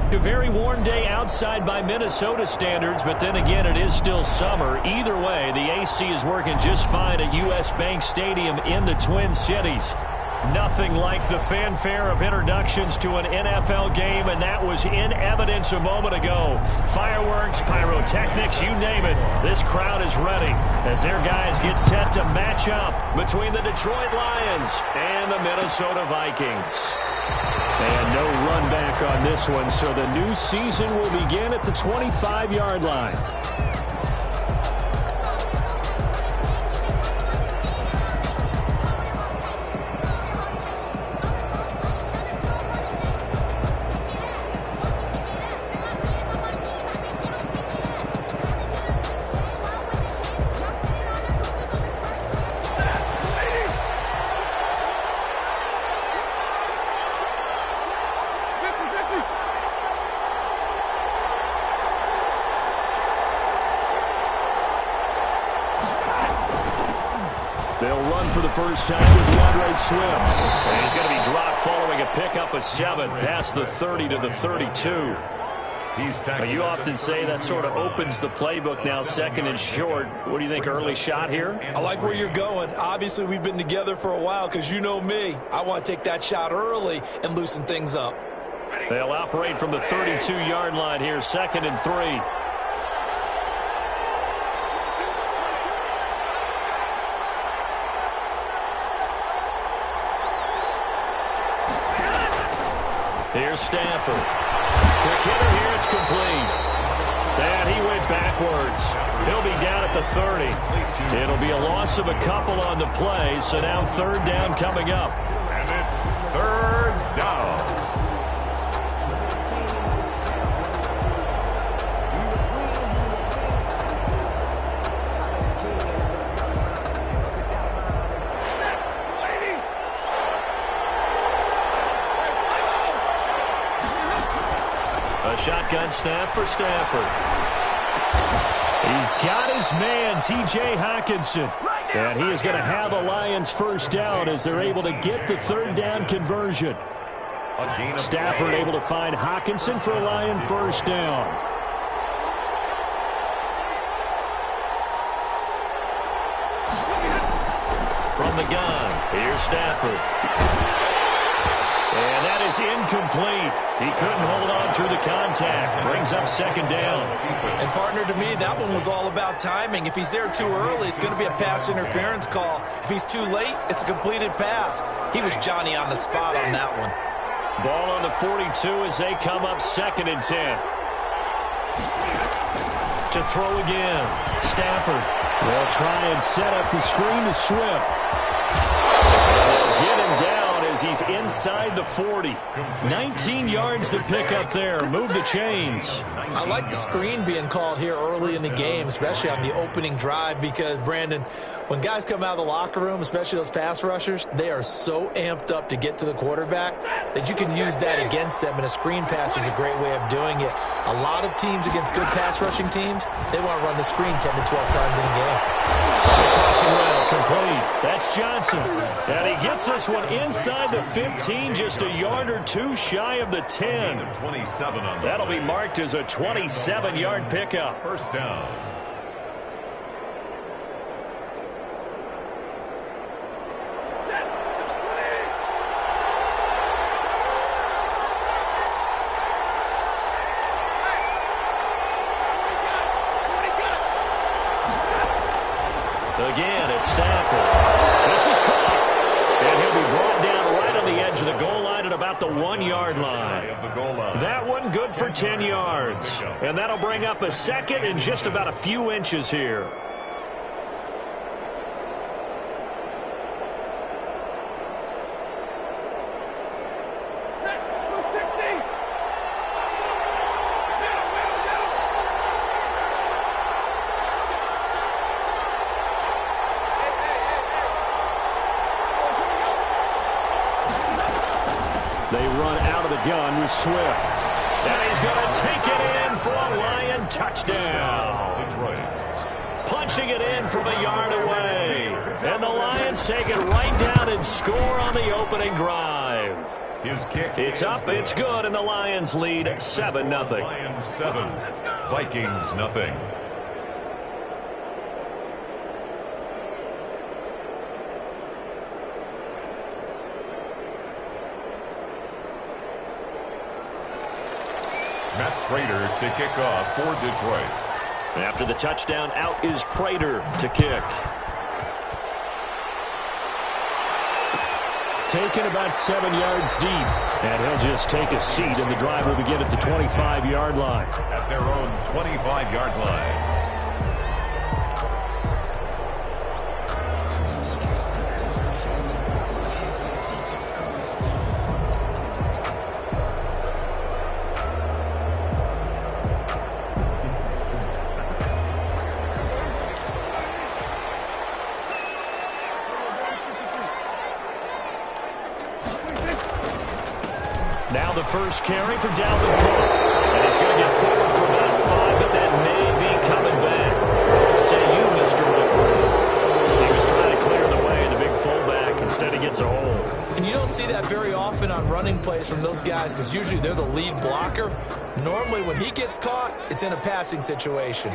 A very warm day outside by Minnesota standards, but then again, it is still summer. Either way, the AC is working just fine at U.S. Bank Stadium in the Twin Cities. Nothing like the fanfare of introductions to an NFL game, and that was in evidence a moment ago. Fireworks, pyrotechnics, you name it. This crowd is ready as their guys get set to match up between the Detroit Lions and the Minnesota Vikings. And no run back on this one, so the new season will begin at the 25-yard line. They'll run for the first time with DeAndre Swift. And he's going to be dropped following a pickup of 7 past the 30 to the 32. You often say that sort of opens the playbook now, second and short. What do you think, early shot here? I like where you're going. Obviously, we've been together for a while because you know me. I want to take that shot early and loosen things up. They'll operate from the 32-yard line here, second and 3. Here's Stafford. The killer here, it's complete. And he went backwards. He'll be down at the 30. It'll be a loss of a couple on the play, so now third down coming up. And it's third down. Shotgun snap for Stafford. He's got his man, T.J. Hockenson. And he is going to have a Lions first down as they're able to get the third down conversion. Stafford able to find Hockenson for a Lion first down. From the gun, here's Stafford. And that is incomplete. He couldn't hold on through the contact. Brings up second down. And, partner, to me, that one was all about timing. If he's there too early, it's going to be a pass interference call. If he's too late, it's a completed pass. He was Johnny on the spot on that one. Ball on the 42 as they come up second and 10. To throw again. Stafford will try and set up the screen to Swift. They'll get him down as he's inside the 40. 19 yards to pick up there. Move the chains. I like the screen being called here early in the game, especially on the opening drive, because, Brandon, when guys come out of the locker room, especially those pass rushers, they are so amped up to get to the quarterback that you can use that against them, and a screen pass is a great way of doing it. A lot of teams against good pass rushing teams, they want to run the screen 10 to 12 times in a game. Crossing route complete. That's Johnson. And he gets this one inside the 15, just a yard or two shy of the 10. That'll be marked as a 27-yard pickup. First down. Again, it's Stafford. This is caught. And he'll be brought down right on the edge of the goal line at about the 1-yard line. That one good for 10 yards. And that'll bring up a second in just about a few inches here. They run out of the gun with Swift. And he's going to take it in for a Lion touchdown. Punching it in from a yard away. And the Lions take it right down and score on the opening drive. His kick It's up, it's good, and the Lions lead 7-0. Lions 7, Vikings nothing. Matt Prater to kick off for Detroit. After the touchdown, out is Prater to kick. Taken about 7 yards deep. And he'll just take a seat, and the drive will begin at the 25-yard line. At their own 25-yard line. Now the first carry for Dalvin Cook. And he's going to get forward for about 5, but that may be coming back. What say you, Mr. Referee? He was trying to clear the way, the big fullback. Instead, he gets a hold. And you don't see that very often on running plays from those guys because usually they're the lead blocker. Normally, when he gets caught, it's in a passing situation.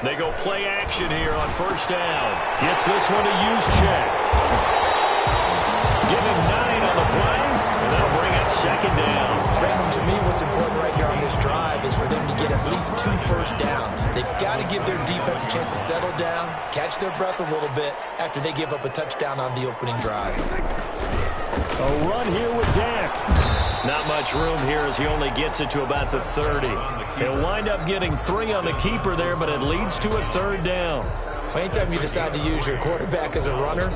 They go play action here on first down. Gets this one to Juszczyk. Give him 9 on the play, and that'll bring up second down. Brandon, to me, what's important right here on this drive is for them to get at least 2 first downs. They've got to give their defense a chance to settle down, catch their breath a little bit after they give up a touchdown on the opening drive. A run here with Dak. Not much room here as he only gets it to about the 30. He'll wind up getting 3 on the keeper there, but it leads to a third down. Anytime you decide to use your quarterback as a runner,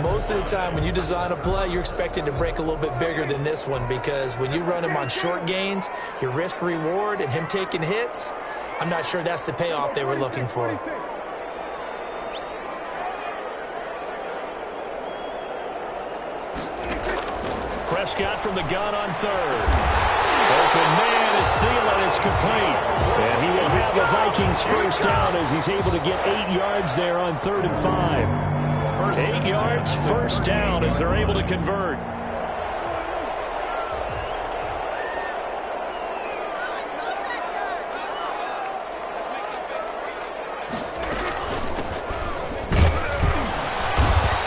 most of the time when you design a play, you're expected to break a little bit bigger than this one because when you run him on short gains, your risk-reward and him taking hits, I'm not sure that's the payoff they were looking for. Prescott from the gun on third. Open man is Thielen. It's complete. And he will have the Vikings first down as he's able to get 8 yards there on 3rd and 5. 8 yards, first down as they're able to convert.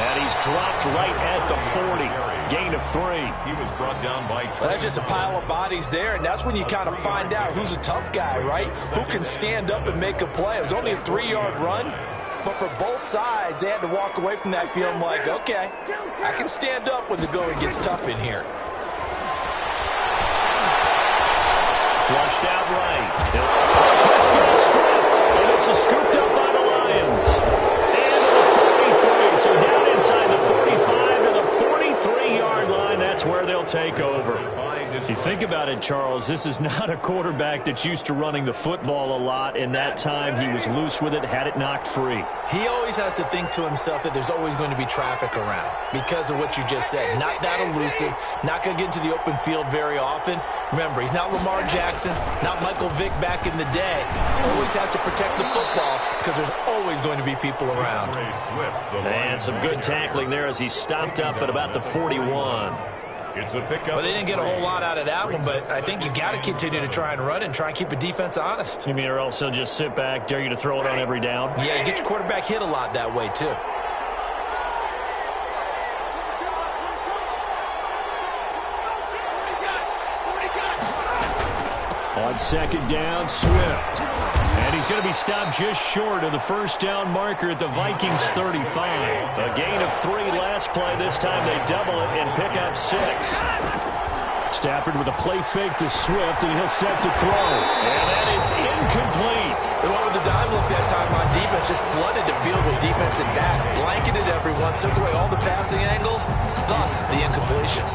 And he's dropped right at the 40. Gain of 3. He was brought down by Well, that's just a pile of bodies there, and that's when you kind of find out who's a tough guy, right? Who can stand up and make a play. It was only a 3-yard run, but for both sides, they had to walk away from that feeling like, okay, I can stand up when the going gets tough in here. Flushed out right. Prescott stripped, and this is scooped up by the Lions. And to the 43, so down inside the 45 to the 43-yard line. That's where they'll take over. If you think about it, Charles, this is not a quarterback that's used to running the football a lot. In that time, he was loose with it, had it knocked free. He always has to think to himself that there's always going to be traffic around because of what you just said. Not that elusive, not going to get into the open field very often. Remember, he's not Lamar Jackson, not Michael Vick back in the day. Always has to protect the football because there's always going to be people around. And some good tackling there as he stopped up at about the 41. It's a pickup. Well, they didn't get a whole lot out of that one, but I think you've got to continue to try and run and try and keep the defense honest. You mean or else he'll just sit back, dare you to throw it on every down? Yeah, you get your quarterback hit a lot that way, too. On second down, Swift. And he's going to be stopped just short of the first down marker at the Vikings 35. A gain of 3 last play. This time they double it and pick up 6. Stafford with a play fake to Swift, and he'll set to throw. And that is incomplete. They went with the dive look that time on defense, just flooded the field with defensive backs, blanketed everyone, took away all the passing angles, thus the incompletion.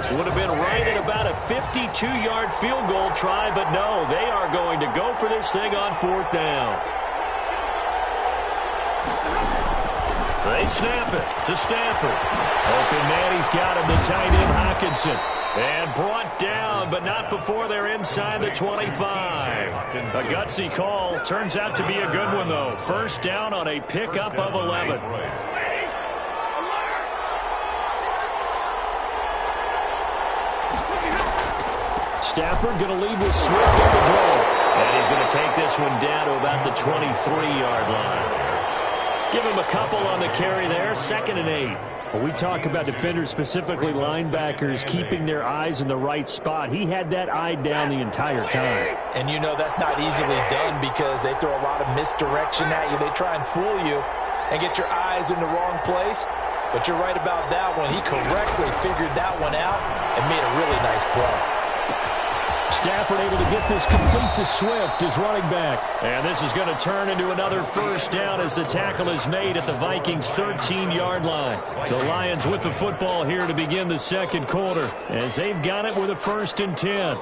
Would have been right at about a 52-yard field goal try, but no, they are going to go for this thing on 4th down. They snap it to Stafford. Open man, he's got him, the tight end Hockenson. And brought down, but not before they're inside the 25. A gutsy call. Turns out to be a good one, though. First down on a pickup of 11. Stafford going to lead with Swift on the draw. And he's going to take this one down to about the 23-yard line. Give him a couple on the carry there. 2nd and 8. Well, we talk about defenders, specifically linebackers, keeping their eyes in the right spot. He had that eye down the entire time. And you know that's not easily done because they throw a lot of misdirection at you. They try and fool you and get your eyes in the wrong place. But you're right about that one. He correctly figured that one out and made a really nice play. Stafford able to get this complete to Swift, his running back. And this is going to turn into another first down as the tackle is made at the Vikings' 13-yard line. The Lions with the football here to begin the second quarter as they've got it with a 1st and 10.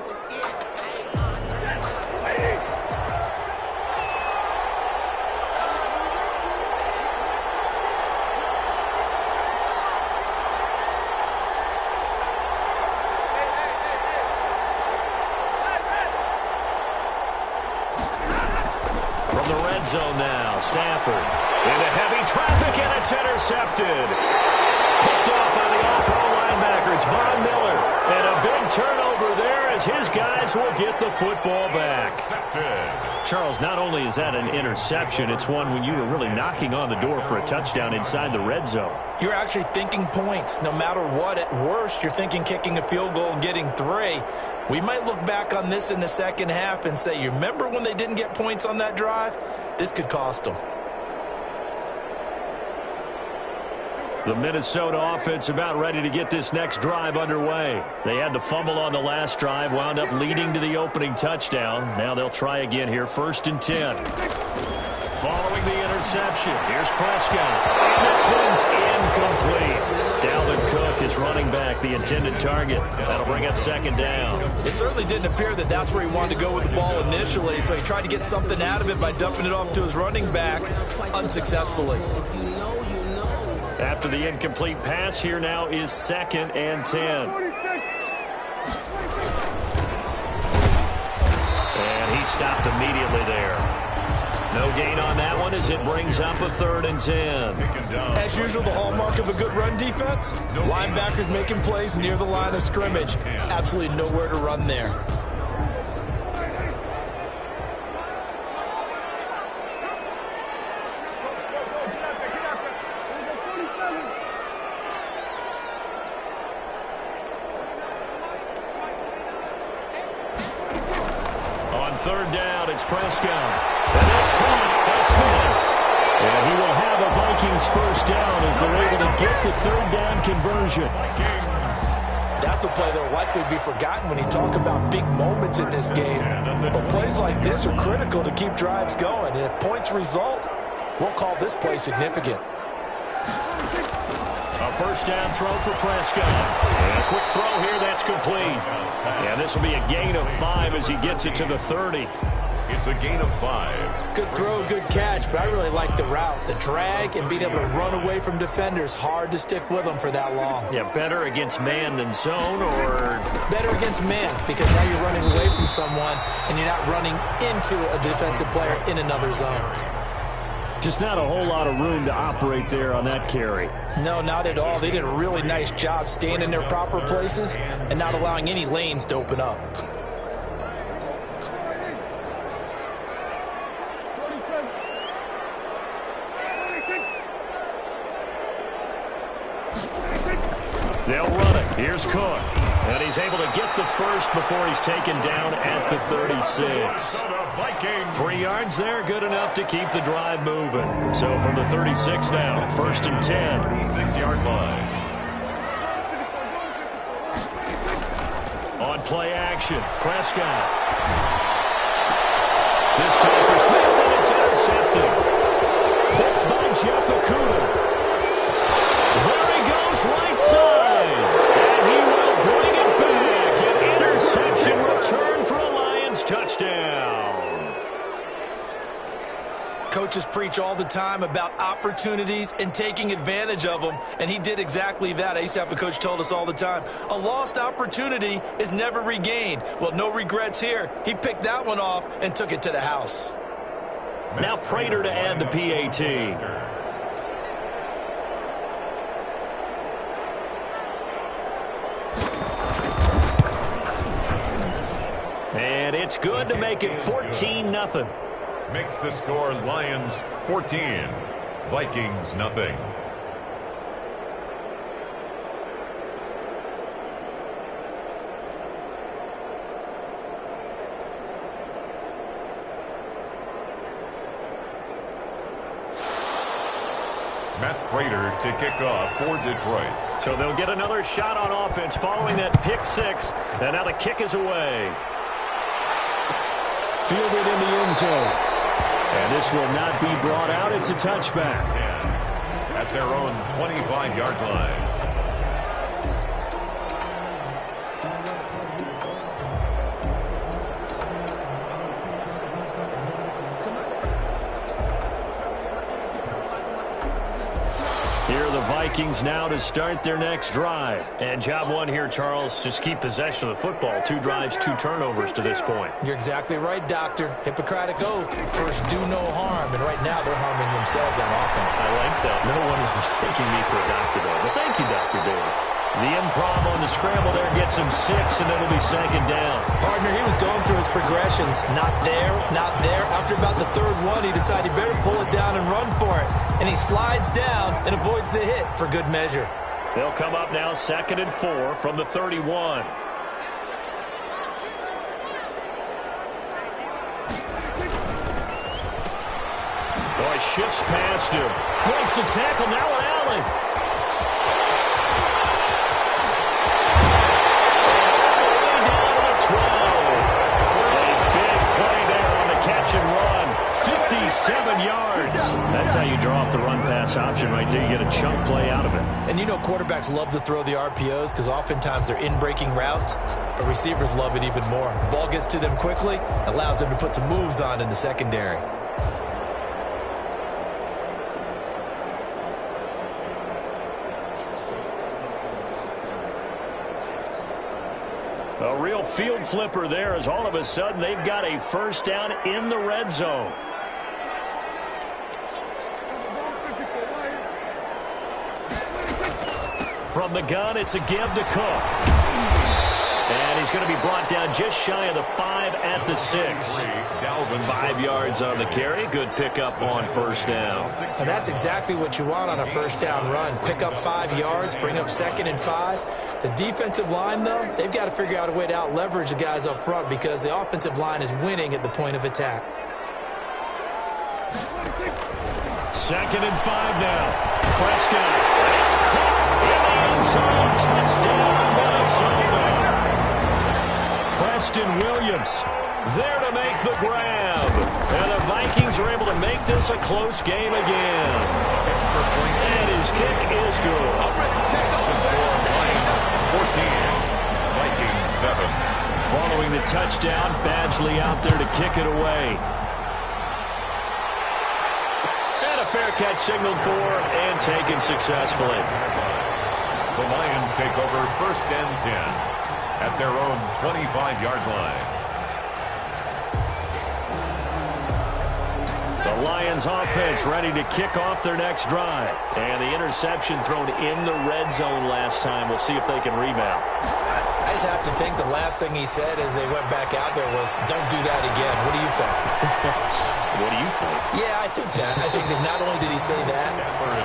Zone now. Stafford into heavy traffic, and it's intercepted. Picked off by the all-pro linebacker. It's Von Miller. And a big turnover there as his guys will get the football back. Charles, not only is that an interception, it's one when you were really knocking on the door for a touchdown inside the red zone. You're actually thinking points. No matter what, at worst, you're thinking kicking a field goal and getting 3. We might look back on this in the second half and say, you remember when they didn't get points on that drive? This could cost them. The Minnesota offense about ready to get this next drive underway. They had the fumble on the last drive, wound up leading to the opening touchdown. Now they'll try again here, 1st and 10. Following the interception, here's Prescott. This one's incomplete. Dalvin Cook is running back, the intended target. That'll bring up 2nd down. It certainly didn't appear that that's where he wanted to go with the ball initially, so he tried to get something out of it by dumping it off to his running back unsuccessfully. After the incomplete pass, here now is 2nd and 10. And he stopped immediately there. No gain on that one as it brings up a 3rd and 10. As usual, the hallmark of a good run defense, linebackers making plays near the line of scrimmage. Absolutely nowhere to run there. On 3rd down, it's Prescott. And that's caught by Smith. And he will have a Vikings 1st down as they're able to get the 3rd down conversion. That's a play that will likely be forgotten when you talk about big moments in this game. But plays like this are critical to keep drives going. And if points result, we'll call this play significant. A 1st down throw for Prescott. And a quick throw here that's complete. And this will be a gain of 5 as he gets it to the 30. It's a gain of 5. Good throw, good catch, but I really like the route. The drag and being able to run away from defenders, hard to stick with them for that long. Yeah, better against man than zone, or? Better against man, because now you're running away from someone and you're not running into a defensive player in another zone. Just not a whole lot of room to operate there on that carry. No, not at all. They did a really nice job staying in their proper places and not allowing any lanes to open up. They'll run it. Here's Cook. And he's able to get the 1st before he's taken down at the 36. 3 yards there, good enough to keep the drive moving. So from the 36 now, 1st and 10. 36-yard line. On play action, Prescott. This time for Smith, and it's intercepted. Picked by Jeff Okudah. There he goes, right side. And he will bring it back. An interception return for a Lions touchdown. coaches preach all the time about opportunities and taking advantage of them, and he did exactly that. I used to have a coach told us all the time, a lost opportunity is never regained. Well, no regrets here. He picked that one off and took it to the house. Now Prater to add the PAT. And it's good to make it 14-0. Makes the score Lions 14, Vikings nothing. Matt Prater to kick off for Detroit. So they'll get another shot on offense following that pick six. And now the kick is away. Fielded in the end zone. And this will not be brought out. It's a touchback. At their own 25-yard line. Here are the Vikings now to start their next drive. And job one here, Charles, just keep possession of the football. 2 drives, 2 turnovers to this point. You're exactly right, Doctor. Hippocratic oath. First, do no harm. And right now, they're harming themselves on offense. I like that. No one is mistaking me for a doctor, though. But thank you, Dr. Davis. The improv on the scramble there gets him 6, and then it'll be second down. Partner, he was going through his progressions. Not there, not there. After about the third one, he decided he better pull it down and run for it. And he slides down and avoids the hit for good measure. They'll come up now 2nd and 4 from the 31. Boy, shifts past him. Breaks the tackle, now an alley. All the way down to the 12. A big play there on the catch and run. 57 yards. That's how you draw up the run-pass option right there. You get a chunk play out of it. And you know quarterbacks love to throw the RPOs because oftentimes they're in-breaking routes, but receivers love it even more. The ball gets to them quickly, allows them to put some moves on in the secondary. A real field flipper there as all of a sudden they've got a first down in the red zone. From the gun, it's a give to Cook. And he's going to be brought down just shy of the 5 at the 6. 5 yards on the carry. Good pickup on first down. And that's exactly what you want on a first down run. Pick up 5 yards, bring up 2nd and 5. The defensive line, though, they've got to figure out a way to out-leverage the guys up front because the offensive line is winning at the point of attack. 2nd and 5 now. Prescott. It's caught in the end zone. Touchdown, Minnesota. Preston Williams there to make the grab. And the Vikings are able to make this a close game again. And his kick is good. 14, Vikings 7. Following the touchdown, Badgley out there to kick it away. And a fair catch signaled for and taken successfully. The Lions take over 1st and 10 at their own 25-yard line. The Lions offense ready to kick off their next drive. And the interception thrown in the red zone last time. We'll see if they can rebound. I just have to think the last thing he said as they went back out there was, don't do that again. What do you think? What do you think? Yeah, I think that. I think that not only did he say that,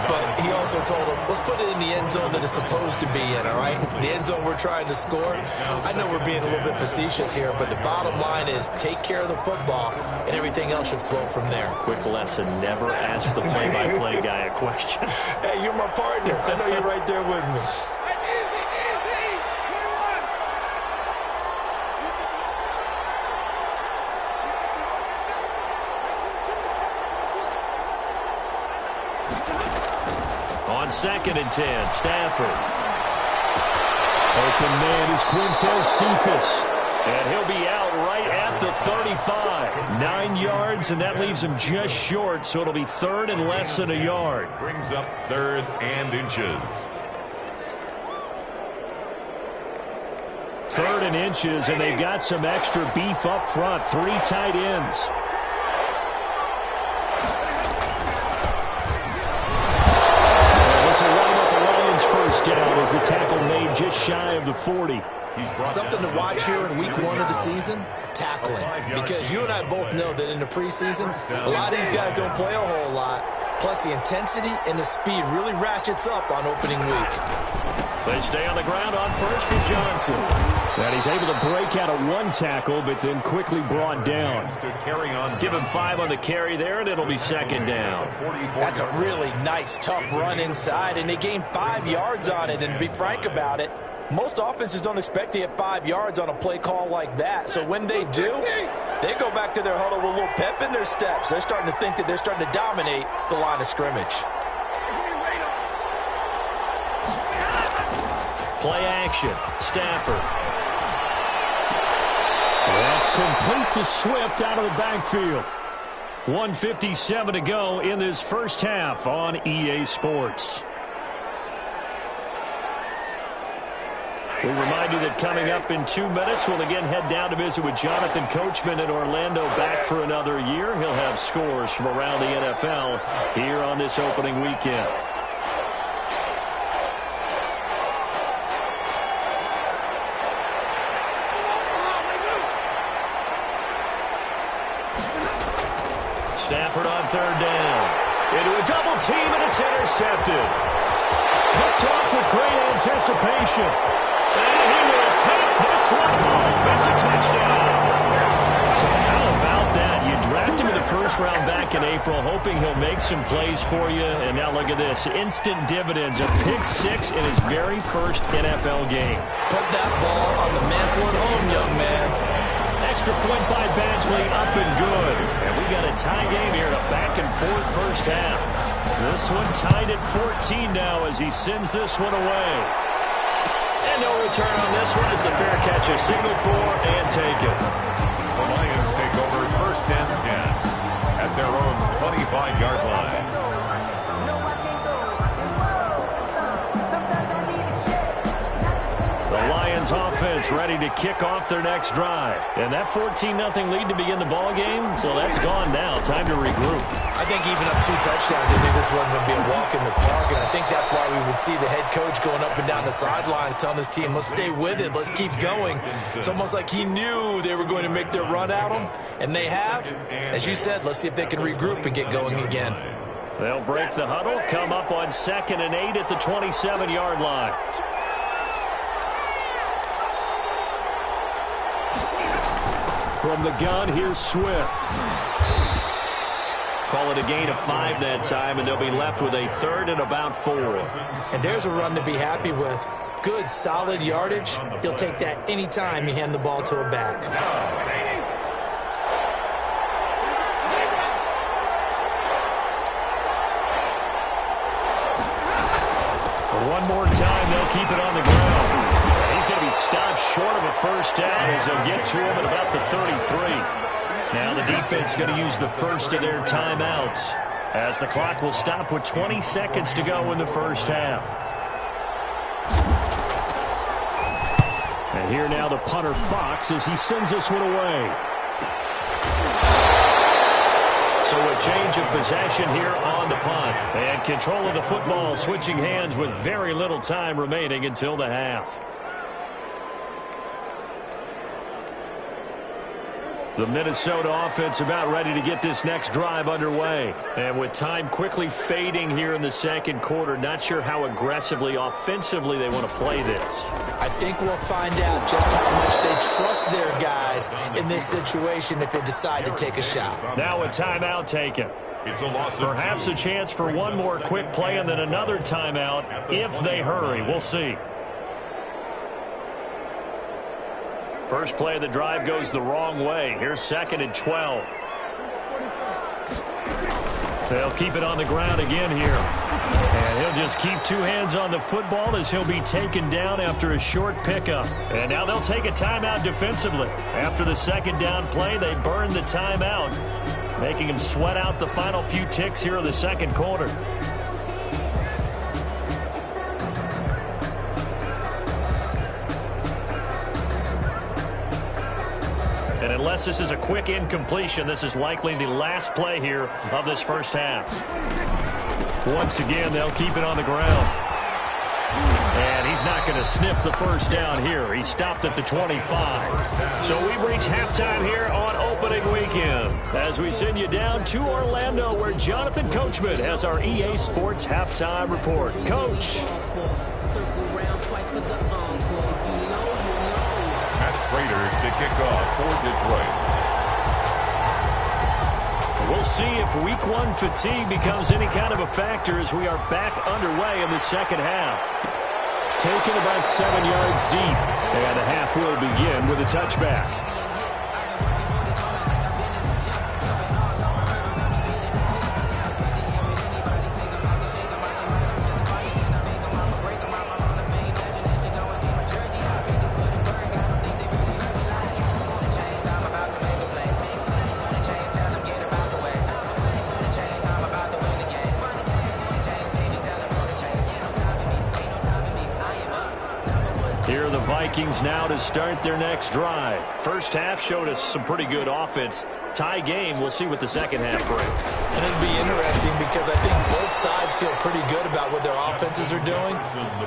but he also told him, let's put it in the end zone that it's supposed to be in, all right? The end zone we're trying to score. I know we're being a little bit facetious here, but the bottom line is take care of the football, and everything else should flow from there. Quick lesson, never ask the play-by-play guy a question. Hey, you're my partner. I know you're right there with me. On 2nd and 10, Stafford. Open man is Quintez Cephas. And he'll be out right at the 35. 9 yards, and that leaves him just short, so it'll be third and less than a yard. Brings up 3rd and inches. 3rd and inches, and they've got some extra beef up front. 3 tight ends. This will line up the Lions' first down as the tackle made just shy of the 40. Something to watch here in week 1 of the season, tackling. Because you and I both know that in the preseason, a lot of these guys don't play a whole lot. Plus, the intensity and the speed really ratchets up on opening week. They stay on the ground on first for Johnson. And he's able to break out of 1 tackle, but then quickly brought down. Give him 5 on the carry there, and it'll be 2nd down. That's a really nice, tough run inside, and they gained 5 yards on it. And to be frank about it, most offenses don't expect to get 5 yards on a play call like that. So when they do, they go back to their huddle with a little pep in their steps. They're starting to think that they're starting to dominate the line of scrimmage. Play action. Stafford. That's complete to Swift out of the backfield. 1:57 to go in this first half on EA Sports. We remind you that coming up in 2 minutes, we'll again head down to visit with Jonathan Coachman in Orlando, back for another year. He'll have scores from around the NFL here on this opening weekend. Stafford on 3rd down. Into a double team, and it's intercepted. Picked off with great anticipation. And he will take this one home. It's a touchdown. So how about that? You draft him in the 1st round back in April, hoping he'll make some plays for you. And now look at this. Instant dividends. A pick 6 in his very first NFL game. Put that ball on the mantle at home, young man. Extra point by Badgley, up and good. And we got a tie game here, a back-and-forth first half. This one tied at 14 now as he sends this one away. And no return on this one as the fair catch is signaled for and taken. The Lions take over 1st and 10 at their own 25-yard line. The Lions offense ready to kick off their next drive. And that 14-0 lead to begin the ball game, well, that's gone now. Time to regroup. I think even up 2 touchdowns, they knew this wasn't going to be a walk in the park, and I think that's why we would see the head coach going up and down the sidelines telling his team, let's stay with it, let's keep going. It's almost like he knew they were going to make their run at him, and they have. As you said, let's see if they can regroup and get going again. They'll break the huddle, come up on 2nd and 8 at the 27-yard line. From the gun, here's Swift. Call it a gain of 5 that time, and they'll be left with a 3rd and about 4. And there's a run to be happy with. Good, solid yardage. He'll take that any time you hand the ball to a back. One more time, they'll keep it on the ground. He's going to be stopped short of a 1st down as they'll get to him at about the 33. Now the defense going to use the first of their timeouts as the clock will stop with 20 seconds to go in the first half. And here now the punter Fox as he sends this one away. So a change of possession here on the punt. And control of the football switching hands with very little time remaining until the half. The Minnesota offense about ready to get this next drive underway. And with time quickly fading here in the 2nd quarter, not sure how aggressively, offensively they want to play this. I think we'll find out just how much they trust their guys in this situation if they decide to take a shot. Now a timeout taken. It's a loss of Perhaps 2. a chance for one more quick play and then another timeout if they hurry. We'll see. First play of the drive goes the wrong way. Here's 2nd and 12. They'll keep it on the ground again here. And he'll just keep two hands on the football as he'll be taken down after a short pickup. And now they'll take a timeout defensively. After the second down play, they burn the timeout, making him sweat out the final few ticks here in the second quarter. And unless this is a quick incompletion, this is likely the last play here of this first half. Once again, they'll keep it on the ground. And he's not going to sniff the first down here. He stopped at the 25. So we've reached halftime here on opening weekend as we send you down to Orlando, where Jonathan Coachman has our EA Sports halftime report. Coach. Matt Prater to kick off for Detroit. We'll see if week one fatigue becomes any kind of a factor as we are back underway in the second half. Taken about 7 yards deep, and the half will begin with a touchback. Here are the Vikings now to start their next drive. First half showed us some pretty good offense. Tie game. We'll see what the second half brings. And it'll be interesting because I think both sides feel pretty good about what their offenses are doing.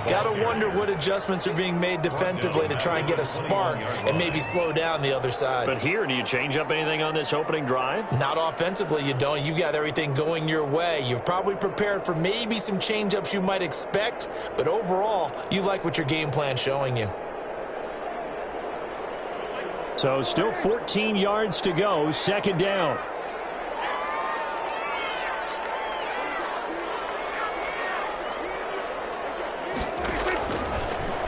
Got to wonder what adjustments are being made defensively to try and get a spark and maybe slow down the other side. But here, do you change up anything on this opening drive? Not offensively, you don't. You got everything going your way. You've probably prepared for maybe some change-ups you might expect, but overall, you like what your game plan's showing you. So still 14 yards to go, second down.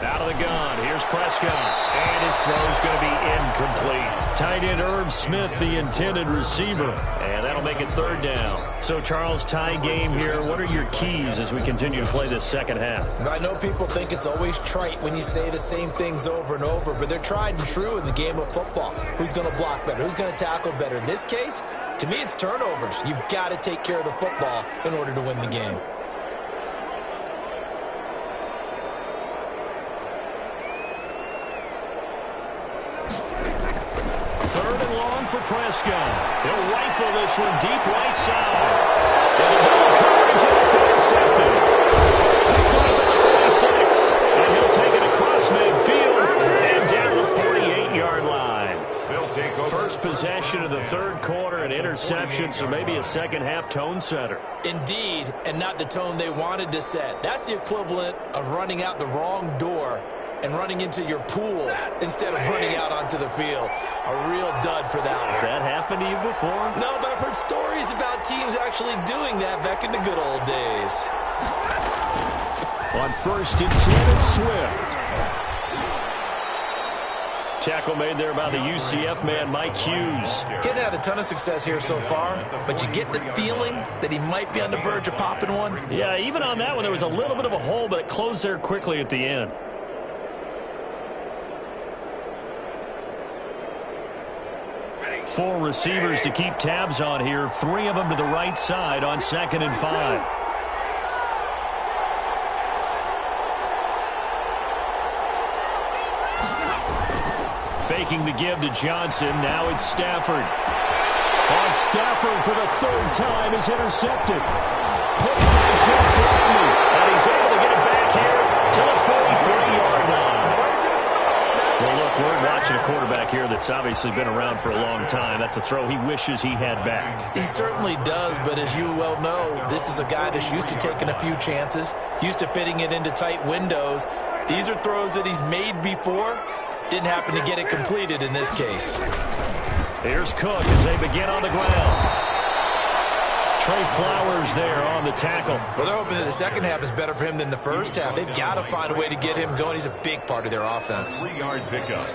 Out of the gun, here's Prescott, and his throw's going to be incomplete. Tight end Irv Smith, the intended receiver, and that'll make it third down. So, Charles, tie game here. What are your keys as we continue to play this second half? I know people think it's always trite when you say the same things over and over, but they're tried and true in the game of football. Who's going to block better? Who's going to tackle better? In this case, to me, it's turnovers. You've got to take care of the football in order to win the game. For Prescott. He'll rifle this one deep right side. And double coverage, and it's intercepted. Picked off at the 46. And he'll take it across midfield and down the 48-yard line. They'll take over. First possession of the third quarter, an interception, so maybe a second half tone setter. Indeed, and not the tone they wanted to set. That's the equivalent of running out the wrong door and running into your pool instead of running out onto the field. A real dud for that one. Has that happened to you before? No, but I've heard stories about teams actually doing that back in the good old days. On first and 10, it's Swift. Tackle made there by the UCF man, Mike Hughes. Getting had a ton of success here so far, but you get the feeling that he might be on the verge of popping one. Yeah, even on that one, there was a little bit of a hole, but it closed there quickly at the end. Four receivers to keep tabs on here. Three of them to the right side on 2nd and 5. Faking the give to Johnson. Now it's Stafford. And Stafford for the third time is intercepted. Put by Jeff Gladney. And he's able to get it back here to the 43-yard line. Well, look, we're watching a quarterback here that's obviously been around for a long time. That's a throw he wishes he had back. He certainly does, but as you well know, this is a guy that's used to taking a few chances, used to fitting it into tight windows. These are throws that he's made before. Didn't happen to get it completed in this case. Here's Cook as they begin on the ground. Trey Flowers there on the tackle. Well, they're hoping that the second half is better for him than the first half. They've got to find a way to get him going. He's a big part of their offense. 3-yard pickup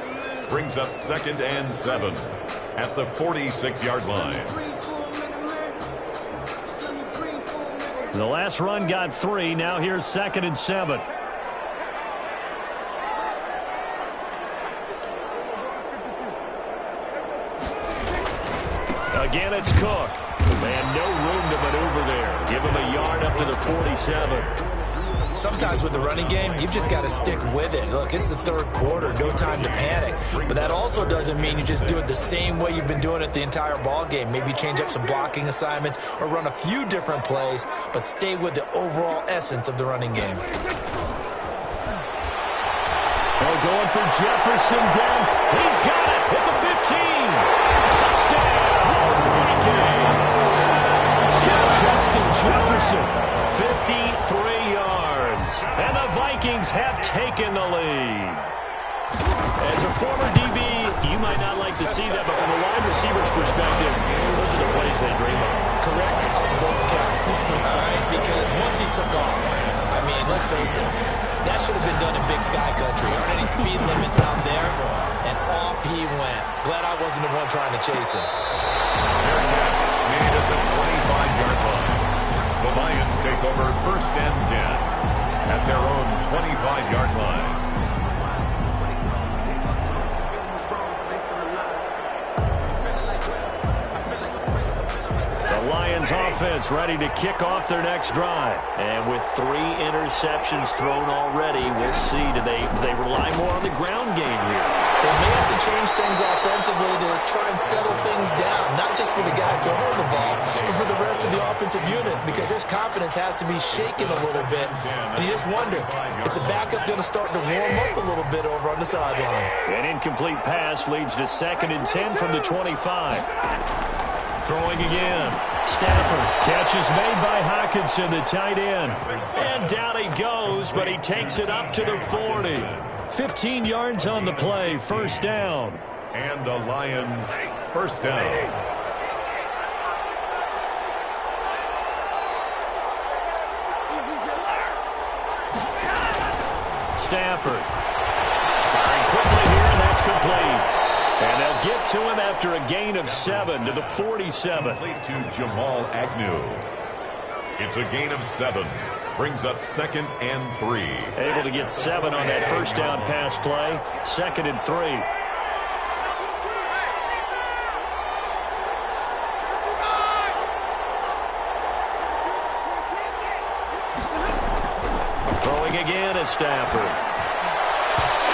brings up 2nd and 7 at the 46-yard line. The last run got 3. Now here's 2nd and 7. Again, it's Cook. And no room to maneuver there. Give him a yard up to the 47. Sometimes with the running game, you've just got to stick with it. Look, it's the 3rd quarter, no time to panic. But that also doesn't mean you just do it the same way you've been doing it the entire ball game. Maybe change up some blocking assignments or run a few different plays, but stay with the overall essence of the running game. Oh, going for Jefferson depth. He's got it at the 15. Touchdown, Vikings. Justin Jefferson, 53 yards. And the Vikings have taken the lead. As a former DB, you might not like to see that, but from a wide receiver's perspective, those are the plays they dream of. Correct on both counts, all right? Because once he took off, I mean, let's face it, that should have been done in Big Sky Country. Aren't any speed limits out there? And off he went. Glad I wasn't the one trying to chase him. Fair catch made at the 25-yard line. The Lions take over 1st and 10 at their own 25-yard line. The Lions offense ready to kick off their next drive. And with 3 interceptions thrown already, we'll see. Do they rely more on the ground game here? They may have to change things offensively to try and settle things down, not just for the guy throwing the ball, but for the rest of the offensive unit, because his confidence has to be shaken a little bit. And you just wonder, is the backup going to start to warm up a little bit over on the sideline? An incomplete pass leads to 2nd and 10 from the 25. Throwing again. Stafford. Catch is made by Hockenson, the tight end. And down he goes, but he takes it up to the 40. 15 yards on the play. 1st down. And the Lions 1st down. Stafford. Firing quickly here, and that's complete. And they'll get to him after a gain of 7 to the 47. Complete to Jamal Agnew. It's a gain of 7. Brings up 2nd and 3. Able to get 7 on that 1st down pass play. 2nd and 3. Throwing again at Stafford.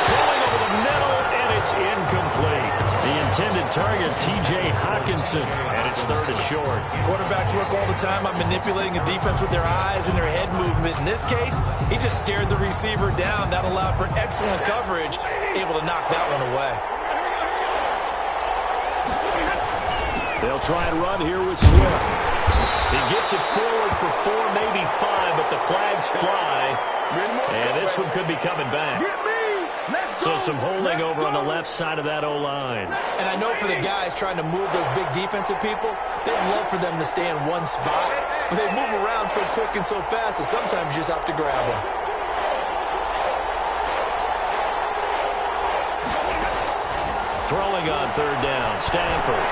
Throwing over the middle, and it's incomplete. The intended target, T.J. Hockenson, and it's 3rd and short. Quarterbacks work all the time on manipulating a defense with their eyes and their head movement. In this case, he just stared the receiver down. That allowed for excellent coverage, able to knock that one away. They'll try and run here with Swift. He gets it forward for 4, maybe 5, but the flags fly, and this one could be coming back. So some holding over on the left side of that O-line. And I know for the guys trying to move those big defensive people, they'd love for them to stay in one spot. But they move around so quick and so fast that sometimes you just have to grab them. Throwing on 3rd down, Stafford.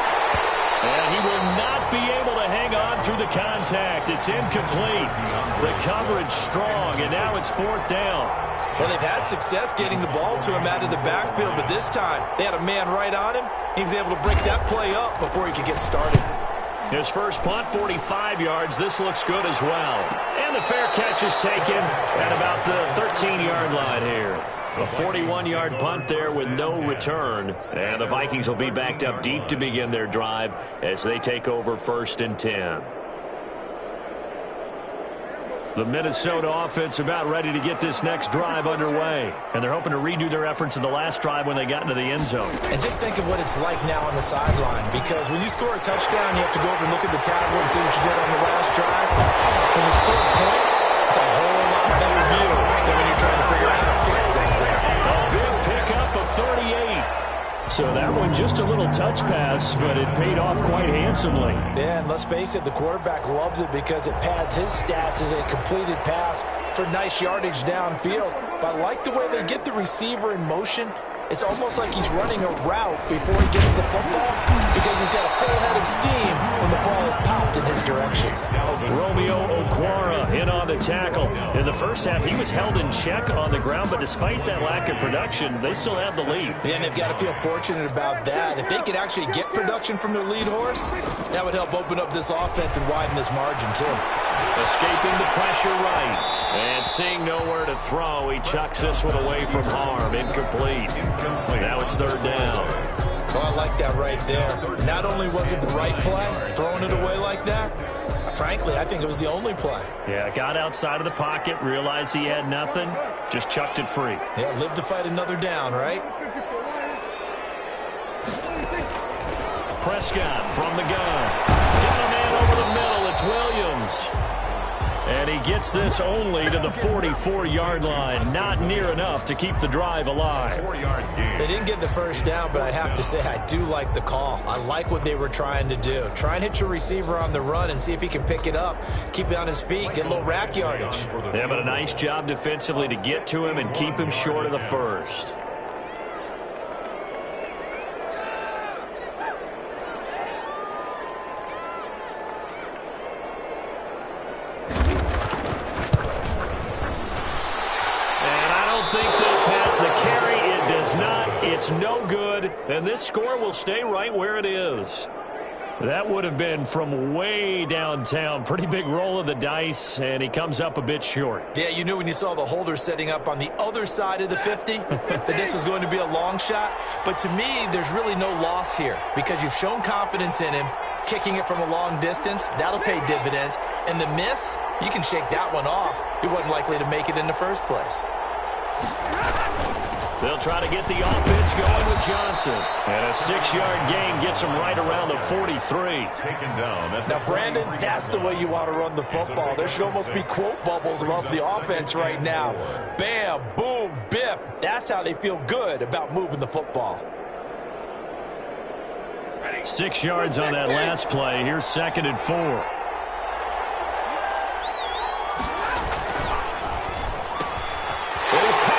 And he will not be able to hang on through the contact. It's incomplete. The coverage strong, and now it's 4th down. Well, they've had success getting the ball to him out of the backfield, but this time they had a man right on him. He was able to break that play up before he could get started. His first punt, 45 yards. This looks good as well. And the fair catch is taken at about the 13-yard line here. A 41-yard punt there with no return. And the Vikings will be backed up deep to begin their drive as they take over 1st and 10. The Minnesota offense about ready to get this next drive underway. And they're hoping to redo their efforts in the last drive when they got into the end zone. And just think of what it's like now on the sideline. Because when you score a touchdown, you have to go over and look at the tablet and see what you did on the last drive. When you score points, it's a whole lot better view than when you're trying to figure out how to fix things there. A big pickup of 38. So that one just a little touch pass, but it paid off quite handsomely. Yeah, and let's face it, the quarterback loves it because it pads his stats as a completed pass for nice yardage downfield. But I like the way they get the receiver in motion It's almost like he's running a route before he gets the football because he's got a full head of steam when the ball is popped in his direction. Romeo Okwara in on the tackle. In the first half, he was held in check on the ground, but despite that lack of production, they still have the lead. And they've got to feel fortunate about that. If they could actually get production from their lead horse, that would help open up this offense and widen this margin too. Escaping the pressure right. And seeing nowhere to throw, he chucks this one away from harm. Incomplete. Now it's third down. Oh, I like that right there. Not only was it the right play, throwing it away like that, frankly, I think it was the only play. Yeah, got outside of the pocket, realized he had nothing, just chucked it free. Yeah, live to fight another down, right? Prescott from the gun. Got a man over the middle. It's Williams. And he gets this only to the 44-yard line. Not near enough to keep the drive alive. They didn't get the first down, but I have to say I do like the call. I like what they were trying to do. Try and hit your receiver on the run and see if he can pick it up. Keep it on his feet. Get a little rack yardage. Yeah, but a nice job defensively to get to him and keep him short of the first. It's no good, and this score will stay right where it is. That would have been from way downtown. Pretty big roll of the dice, and he comes up a bit short. Yeah, you knew when you saw the holder setting up on the other side of the 50 that this was going to be a long shot. But to me, there's really no loss here because you've shown confidence in him. Kicking it from a long distance, that'll pay dividends. And the miss, you can shake that one off. He wasn't likely to make it in the first place. They'll try to get the offense going with Johnson. And a 6-yard gain gets him right around the 43. Taken down. Now, Brandon, that's the way you want to run the football. There should almost be quote bubbles above the offense right now. Bam, boom, biff. That's how they feel good about moving the football. 6 yards on that last play. Here's 2nd and 4.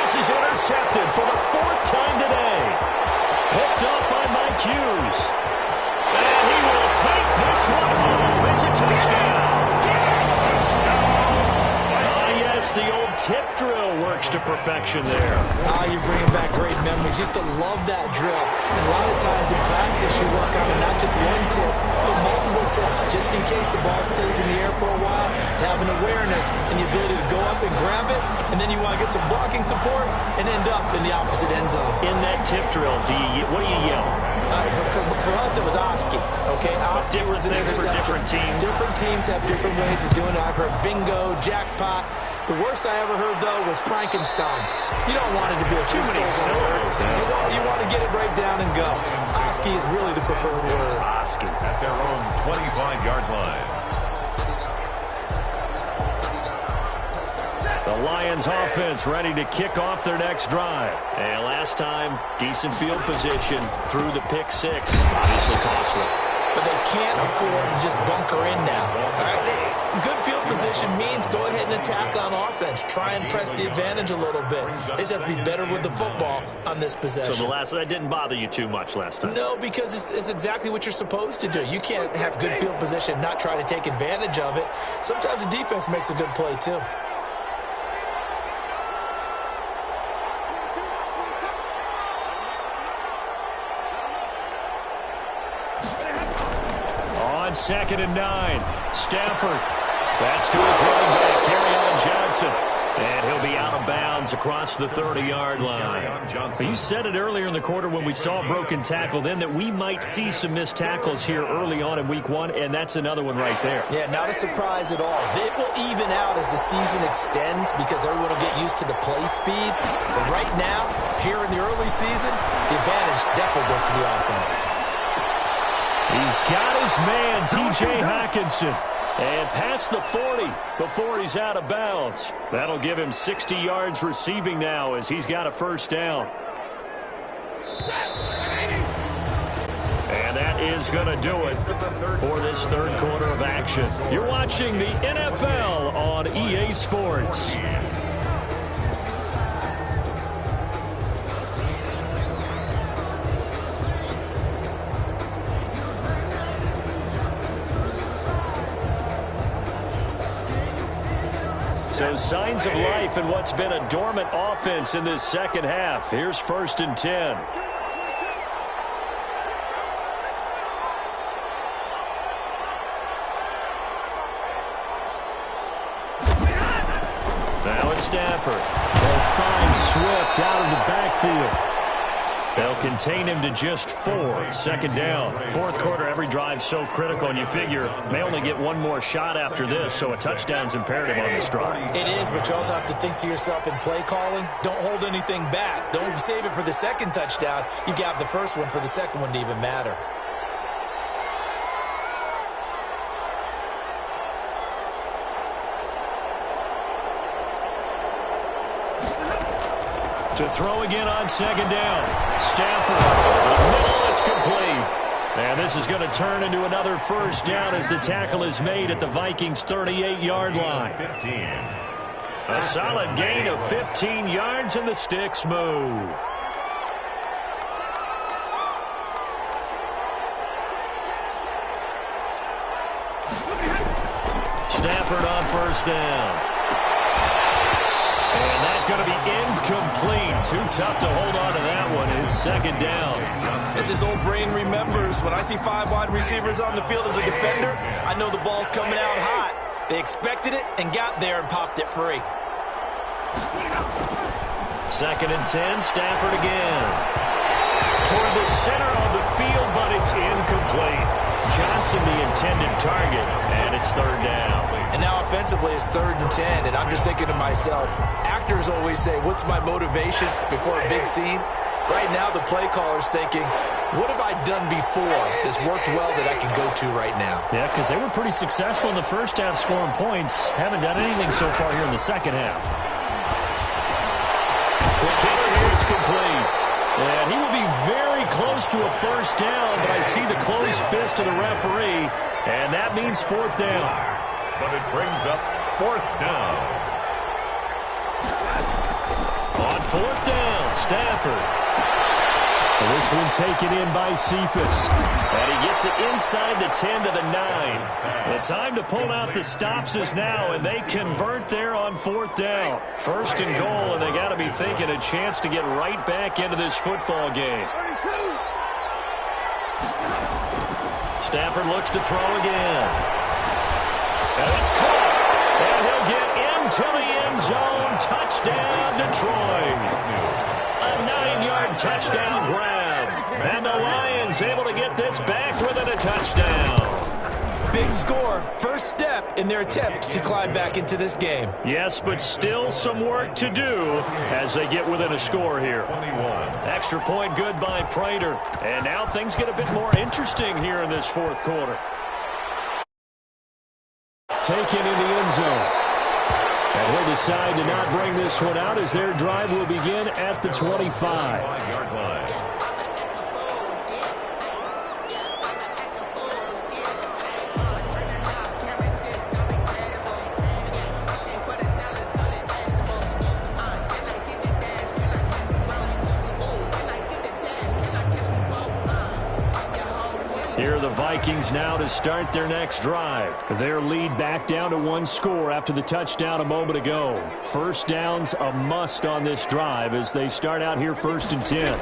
Is intercepted for the 4th time today. Picked up by Mike Hughes. And he will take this one home. It's a touchdown. Yes, the old tip drill works to perfection there. You're bringing back great memories. Used to love that drill. And a lot of times in practice, you work on it, not just one tip, but multiple tips, just in case the ball stays in the air for a while, to have an awareness and the ability to go up and grab it, and then you want to get some blocking support and end up in the opposite end zone. In that tip drill, what do you yell? For us, it was Oski. Okay, Oski was an interception. For different teams. Different teams have different ways of doing it. I've heard bingo, jackpot. The worst I ever heard, though, was Frankenstein. You don't want it to be a too many syllables. You want to get it right down and go. Oski is really the preferred word. Oski. At their own 25-yard line. The Lions offense ready to kick off their next drive. And last time, decent field position through the pick 6. Obviously costly. But they can't afford to just bunker in now. All right? Good field position means go ahead and attack on offense. Try and press the advantage a little bit. They just have to be better with the football on this possession. So that didn't bother you too much last time? No, because it's exactly what you're supposed to do. You can't have good field position and not try to take advantage of it. Sometimes the defense makes a good play, too. On 2nd and 9, Stafford. That's to his running back, Kerryon Johnson. And he'll be out of bounds across the 30-yard line. You said it earlier in the quarter when we saw a broken tackle then that we might see some missed tackles here early on in week 1, and that's another one right there. Yeah, not a surprise at all. It will even out as the season extends because everyone will get used to the play speed. But right now, here in the early season, the advantage definitely goes to the offense. He's got his man, T.J. Hockenson. And past the 40 before he's out of bounds. That'll give him 60 yards receiving now as he's got a first down. And that is going to do it for this third quarter of action. You're watching the NFL on EA Sports. So signs of life in what's been a dormant offense in this second half. Here's 1st and 10. Now it's Stafford. They'll find Swift out of the backfield. They'll contain him to just 4. 2nd down. 4th quarter, every drive so critical, and you figure may only get one more shot after this, so a touchdown's imperative on this drive. It is, but you also have to think to yourself in play calling, don't hold anything back. Don't save it for the second touchdown. You got the first one for the second one to even matter. To throw again on 2nd down. Stafford over the middle. It's complete. And this is going to turn into another 1st down as the tackle is made at the Vikings' 38-yard line. 15. A solid gain of 15 yards, and the sticks move. Stafford on 1st down. And that's going to be incomplete. Too tough to hold on to that one. It's 2nd down. As his old brain remembers, when I see 5 wide receivers on the field as a defender, I know the ball's coming out hot. They expected it and got there and popped it free. 2nd and 10, Stafford again. Toward the center of the field, but it's incomplete. Johnson the intended target, and it's 3rd down. And now offensively it's 3rd and 10, and I'm just thinking to myself, actors always say, what's my motivation before a big scene? Right now the play caller's thinking, what have I done before that's worked well that I can go to right now? Yeah, because they were pretty successful in the first half scoring points. Haven't done anything so far here in the second half. The killer here is complete. And he will be very close to a 1st down, but I see the closed fist of the referee, and that means 4th down. But it brings up 4th down. On 4th down, Stafford. And this one taken in by Cephas. And he gets it inside the 10 to the 9. The time to pull out the stops is now, and they convert there on 4th down. 1st and goal, and they got to be thinking a chance to get right back into this football game. Stafford looks to throw again. And it's caught. And he'll get into the end zone. Touchdown, Detroit. A 9-yard touchdown grab. And the Lions able to get this back within a touchdown. Big score. First step in their attempt to climb back into this game. Yes, but still some work to do as they get within a score here. 21. Extra point good by Prater. And now things get a bit more interesting here in this 4th quarter. Taken in the end zone. And he'll decide to not bring this one out as their drive will begin at the 25. 5-yard line. Here are the Vikings now to start their next drive. Their lead back down to 1 score after the touchdown a moment ago. 1st down's a must on this drive as they start out here 1st and 10.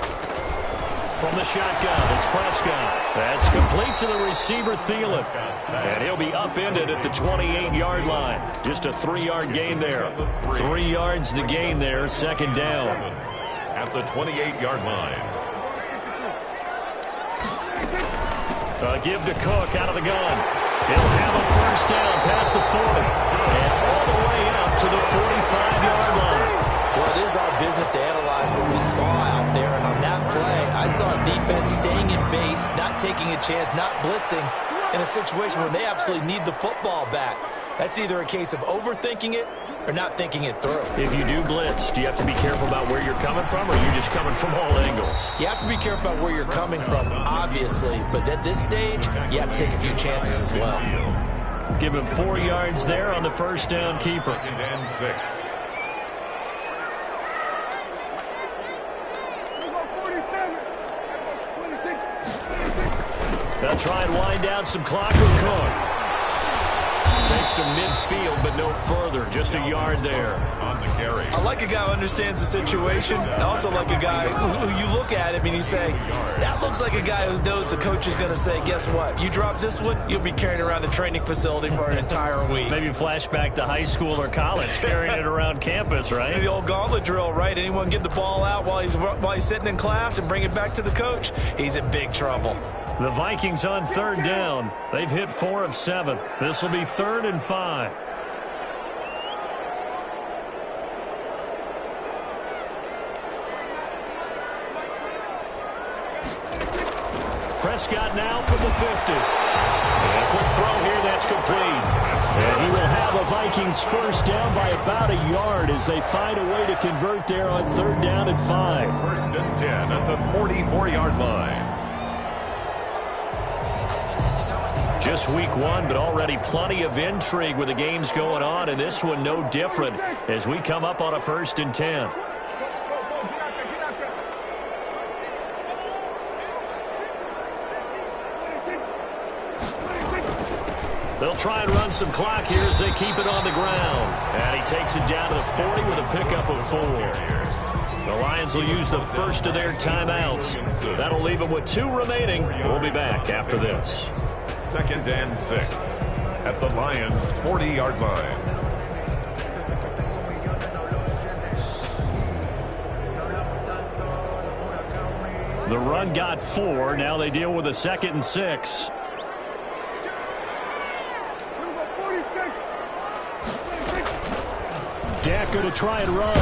From the shotgun, it's Prescott. That's complete to the receiver, Thielen. And he'll be upended at the 28-yard line. Just a 3-yard gain there. 3 yards the gain there, 2nd down. At the 28-yard line. Give to Cook out of the gun. He'll have a 1st down past the 40. And all the way up to the 45-yard line. Well, it is our business to analyze what we saw out there. And on that play, I saw a defense staying in base, not taking a chance, not blitzing in a situation where they absolutely need the football back. That's either a case of overthinking it or not thinking it through. If you do blitz, do you have to be careful about where you're coming from, or are you just coming from all angles? You have to be careful about where you're coming from, obviously. But at this stage, you have to take a few chances as well. Give him 4 yards there on the 1st down keeper. 2nd and 6. They'll try and wind down some clock with Cook. Takes to midfield, but no further. Just a yard there. On the carry. I like a guy who understands the situation. I also like a guy who you look at him and you say, that looks like a guy who knows the coach is going to say, guess what? You drop this one, you'll be carrying around the training facility for an entire week. Maybe flashback to high school or college, carrying it around campus, right? The old gauntlet drill, right? Anyone get the ball out while he's sitting in class and bring it back to the coach? He's in big trouble. The Vikings on third down. They've hit 4 of 7. This will be 3rd and 5. Prescott now from the 50. And a quick throw here, that's complete. And he will have a Vikings first down by about a yard as they find a way to convert there on 3rd down and 5. 1st and 10 at the 44-yard line. Just week 1, but already plenty of intrigue with the games going on, and this one no different as we come up on a 1st and 10. They'll try and run some clock here as they keep it on the ground. And he takes it down to the 40 with a pickup of 4. The Lions will use the first of their timeouts. That'll leave them with 2 remaining. We'll be back after this. 2nd and 6 at the Lions' 40-yard line. The run got 4. Now they deal with a 2nd and 6. Dak going to try and run.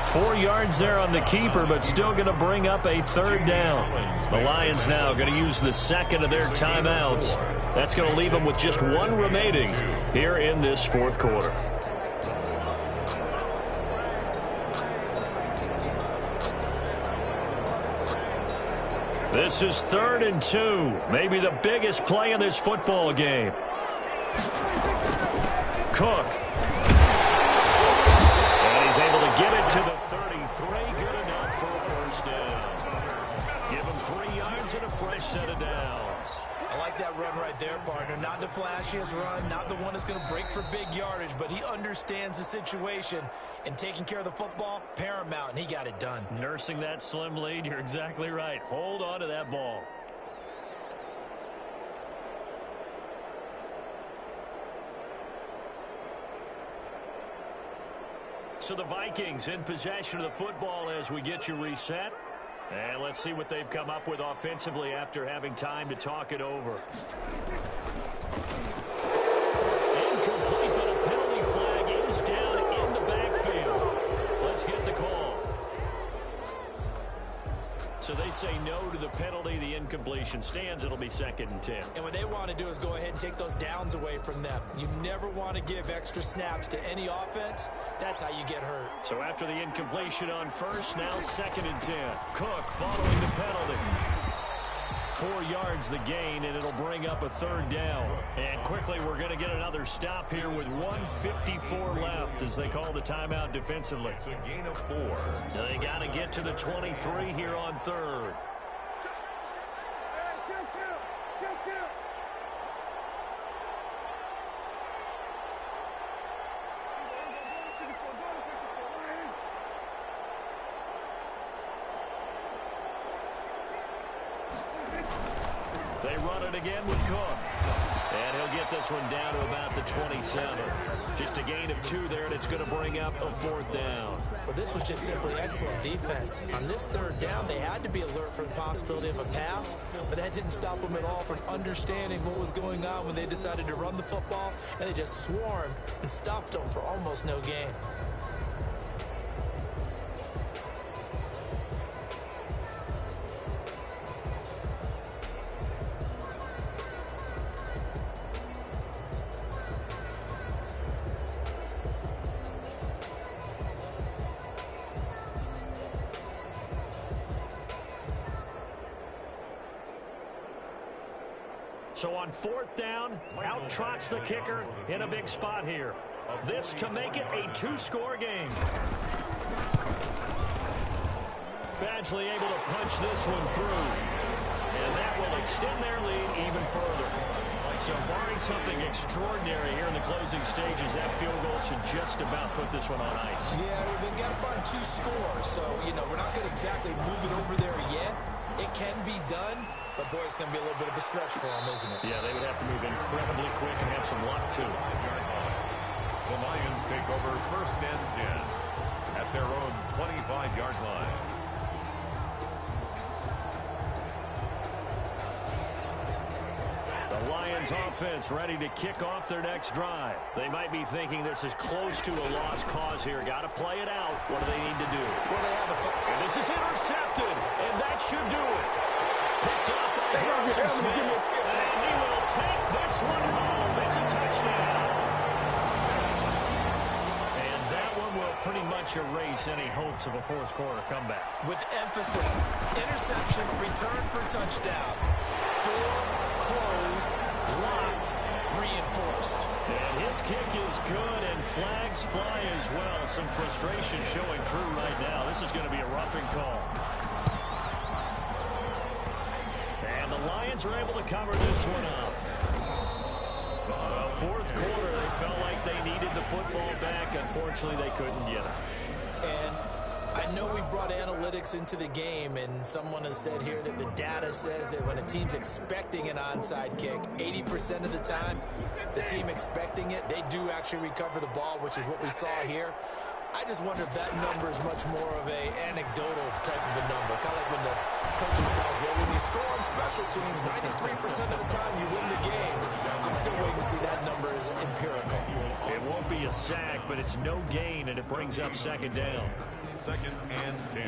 4 yards there on the keeper, but still going to bring up a 3rd down. The Lions now going to use the 2nd of their timeouts. That's going to leave them with just 1 remaining here in this 4th quarter. This is 3rd and 2. Maybe the biggest play in this football game. Cook. And he's able to get it to the 33. Good enough for a first down. Give him 3 yards and a fresh set of downs. I like that run right there, partner. Not the flashiest run, not the one that's going to break for big yardage, but he understands the situation, and taking care of the football, paramount, and he got it done. Nursing that slim lead, you're exactly right. Hold on to that ball. So the Vikings in possession of the football as we get you reset. And let's see what they've come up with offensively after having time to talk it over. Incomplete, but a penalty flag is down in the backfield. Let's get the call. So they say no to the penalty. The incompletion stands. It'll be 2nd and 10. And what they want to do is go ahead and take those downs away from them. You never want to give extra snaps to any offense. That's how you get hurt. So after the incompletion on first, now 2nd and 10. Cook following the penalty. 4 yards the gain, and it'll bring up a 3rd down. And quickly, we're going to get another stop here with 1:54 left as they call the timeout defensively. It's a gain of 4. They got to get to the 23 here on 3rd. They run it again with Cook. And he'll get this one down to about the 27. Just a gain of 2 there, and it's going to bring up a 4th down. Well, this was just simply excellent defense. On this 3rd down, they had to be alert for the possibility of a pass, but that didn't stop them at all from understanding what was going on when they decided to run the football, and they just swarmed and stuffed them for almost no gain. So on 4th down, out trots the kicker in a big spot here. This to make it a 2-score game. Badgley able to punch this one through. And that will extend their lead even further. So barring something extraordinary here in the closing stages, that field goal should just about put this one on ice. Yeah, they've got to find 2 scores. So, we're not going to exactly move it over there yet. It can be done, but, boy, it's going to be a little bit of a stretch for them, isn't it? Yeah, they would have to move incredibly quick and have some luck, too. The Lions take over first and 10 at their own 25-yard line. The Lions offense ready to kick off their next drive. They might be thinking this is close to a lost cause here. Got to play it out. What do they need to do? Well, they have and this is intercepted, and that should do it. Picked up by Harrison Smith, and he will take this one home. It's a touchdown. And that one will pretty much erase any hopes of a fourth-quarter comeback. With emphasis, interception, return for touchdown. Door closed, locked, reinforced. And his kick is good, and flags fly as well. Some frustration showing through right now. This is going to be a roughing call. And the Lions are able to cover this one up. Well, fourth quarter, they felt like they needed the football back. Unfortunately, they couldn't get it. And I know we brought analytics into the game, and someone has said here that the data says that when a team's expecting an onside kick, 80% of the time, the team expecting it, they do actually recover the ball, which is what we saw here. I just wonder if that number is much more of a anecdotal type of a number. Kind of like when the coaches tell us, well, when you score on special teams, 93% of the time you win the game. I'm still waiting to see that number is empirical. It won't be a sack, but it's no gain, and it brings up second down. Second and 10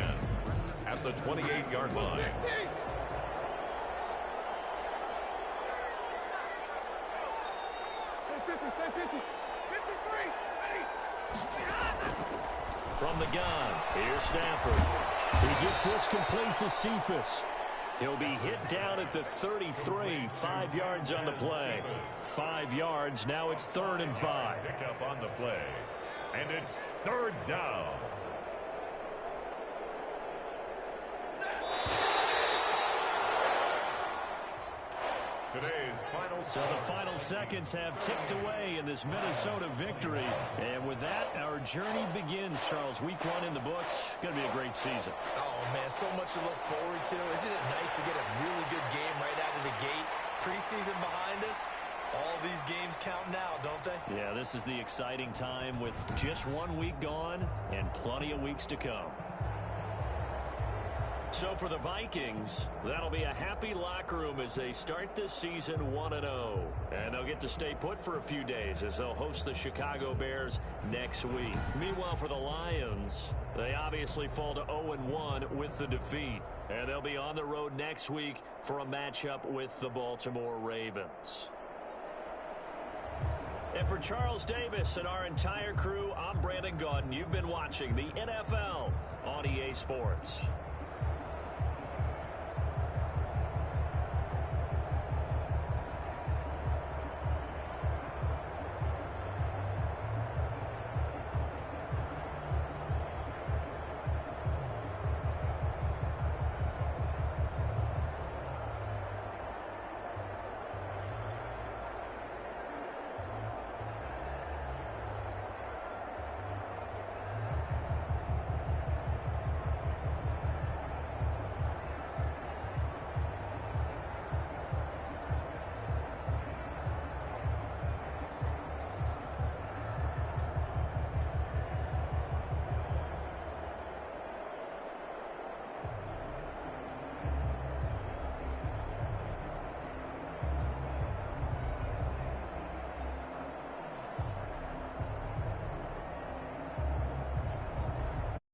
at the 28-yard line. From the gun, here's Stafford. He gets this complete to Cephas. He'll be hit down at the 33, 5 yards on the play. 5 yards, now it's 3rd and 5. Pick up on the play, and it's 3rd down. Today's final. So the final seconds have ticked away in this Minnesota victory. And with that, our journey begins, Charles. Week 1 in the books. Going to be a great season. Oh, man, so much to look forward to. Isn't it nice to get a really good game right out of the gate? Preseason behind us. All these games count now, don't they? Yeah, this is the exciting time with just 1 week gone and plenty of weeks to come. So for the Vikings, that'll be a happy locker room as they start this season 1-0. And they'll get to stay put for a few days as they'll host the Chicago Bears next week. Meanwhile, for the Lions, they obviously fall to 0-1 with the defeat. And they'll be on the road next week for a matchup with the Baltimore Ravens. And for Charles Davis and our entire crew, I'm Brandon Gaudin. You've been watching the NFL on EA Sports.